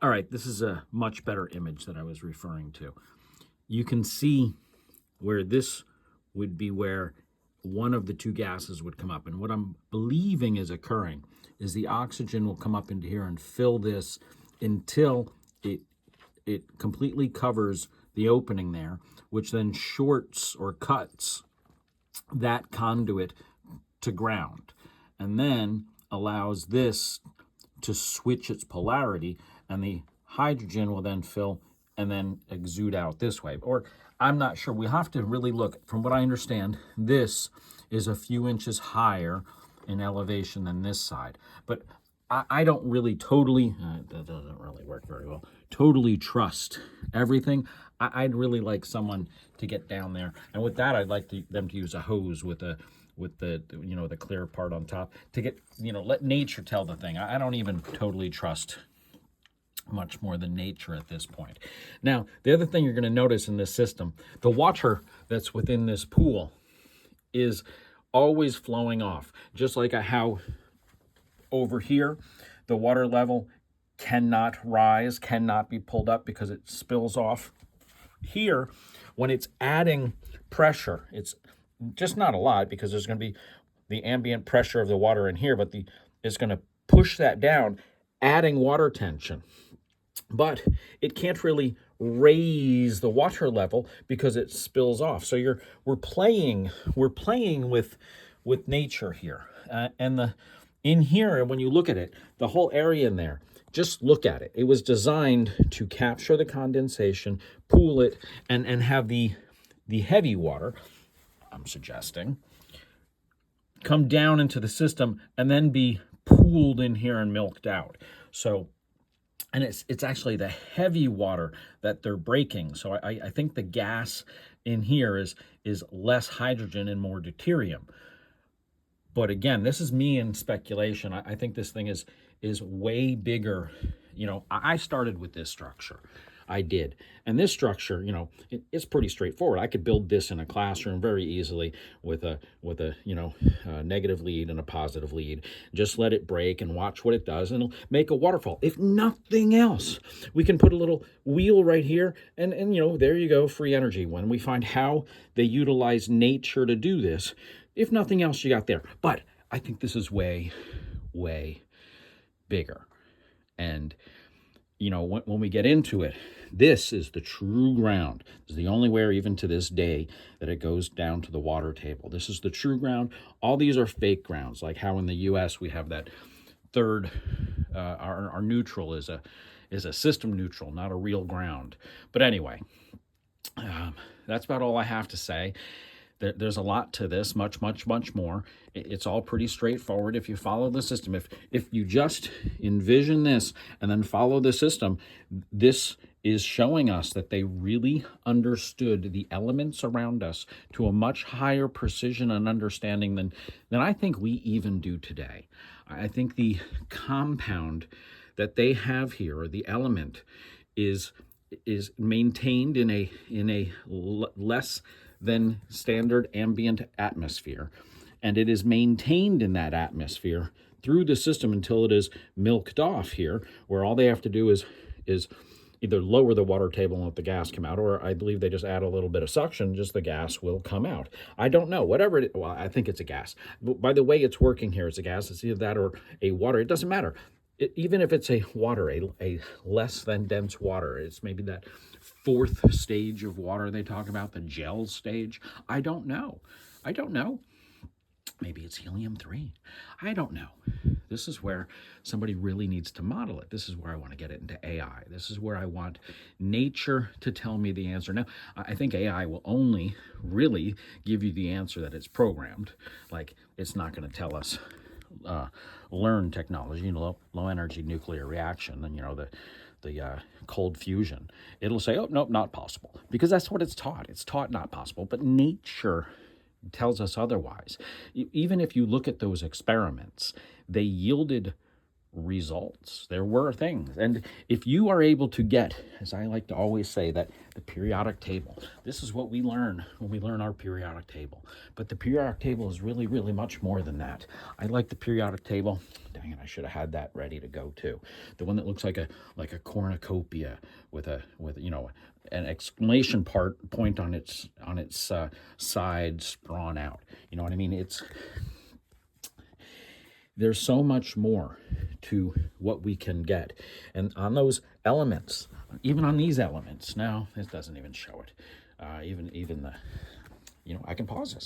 All right, this is a much better image that I was referring to. You can see where this would be where one of the two gases would come up. And what I'm believing is occurring is the oxygen will come up into here and fill this until it completely covers the opening there, which then shorts or cuts that conduit to ground, and then allows this to switch its polarity, and the hydrogen will then fill and then exude out this way. Or I'm not sure. We have to really look. From what I understand, this is a few inches higher in elevation than this side. But I don't really totally, that doesn't really work very well, totally trust everything. I'd really like someone to get down there. And with that, I'd like them to use a hose with the the clear part on top to get, let nature tell the thing. I don't even totally trust much more than nature at this point. Now, the other thing you're going to notice in this system, the water that's within this pool is always flowing off, just like how over here the water level cannot rise, cannot be pulled up because it spills off. Here, when it's adding pressure, it's just not a lot because there's going to be the ambient pressure of the water in here, but it's going to push that down, adding water tension. But it can't really raise the water level because it spills off. So we're playing with nature here, and in here, when you look at it, the whole area in there, just look at it. It was designed to capture the condensation, pool it, and have the heavy water, I'm suggesting, come down into the system and then be pooled in here and milked out. So, and it's actually the heavy water that they're breaking. So I think the gas in here is less hydrogen and more deuterium. But again, this is me in speculation. I think this thing is way bigger. I started with this structure. I did. And this structure, it's pretty straightforward. I could build this in a classroom very easily with a negative lead and a positive lead. Just let it break and watch what it does, and it'll make a waterfall. If nothing else, we can put a little wheel right here, and there you go, free energy. When we find how they utilize nature to do this, if nothing else, you got there. But I think this is way, way bigger. And when we get into it, this is the true ground. This is the only way, even to this day, that it goes down to the water table. This is the true ground. All these are fake grounds, like how in the U.S. we have that third, our neutral is a system neutral, not a real ground. But anyway, that's about all I have to say. There's a lot to this, much, much, much more. It's all pretty straightforward if you follow the system. If you just envision this and then follow the system, this is showing us that they really understood the elements around us to a much higher precision and understanding than I think we even do today. I think the compound that they have here, or the element, is maintained in a less than standard ambient atmosphere, and it is maintained in that atmosphere through the system until it is milked off here, where all they have to do is either lower the water table and let the gas come out, or I believe they just add a little bit of suction, just the gas will come out. I don't know, whatever it is. Well, I think it's a gas. But by the way it's working here, it's a gas. It's either that or a water. It doesn't matter. Even if it's a water, a less than dense water, it's maybe that fourth stage of water they talk about, the gel stage. I don't know. Maybe it's helium-3. I don't know. This is where somebody really needs to model it. This is where I want to get it into AI. This is where I want nature to tell me the answer. Now, I think AI will only really give you the answer that it's programmed. Like, it's not going to tell us learn technology, low energy nuclear reaction, and the cold fusion. It'll say, oh, nope, not possible, because that's what it's taught. It's taught not possible, but nature tells us otherwise. Even if you look at those experiments, they yielded results. There were things. And if you are able to get, as I like to always say, that the periodic table, this is what we learn when we learn our periodic table. But the periodic table is really, really much more than that. I like the periodic table. Dang it, I should have had that ready to go too. The one that looks like a cornucopia with an exclamation point on its sides drawn out. You know what I mean? There's so much more to what we can get. And on those elements, even on these elements, now it doesn't even show it. Even the, I can pause this.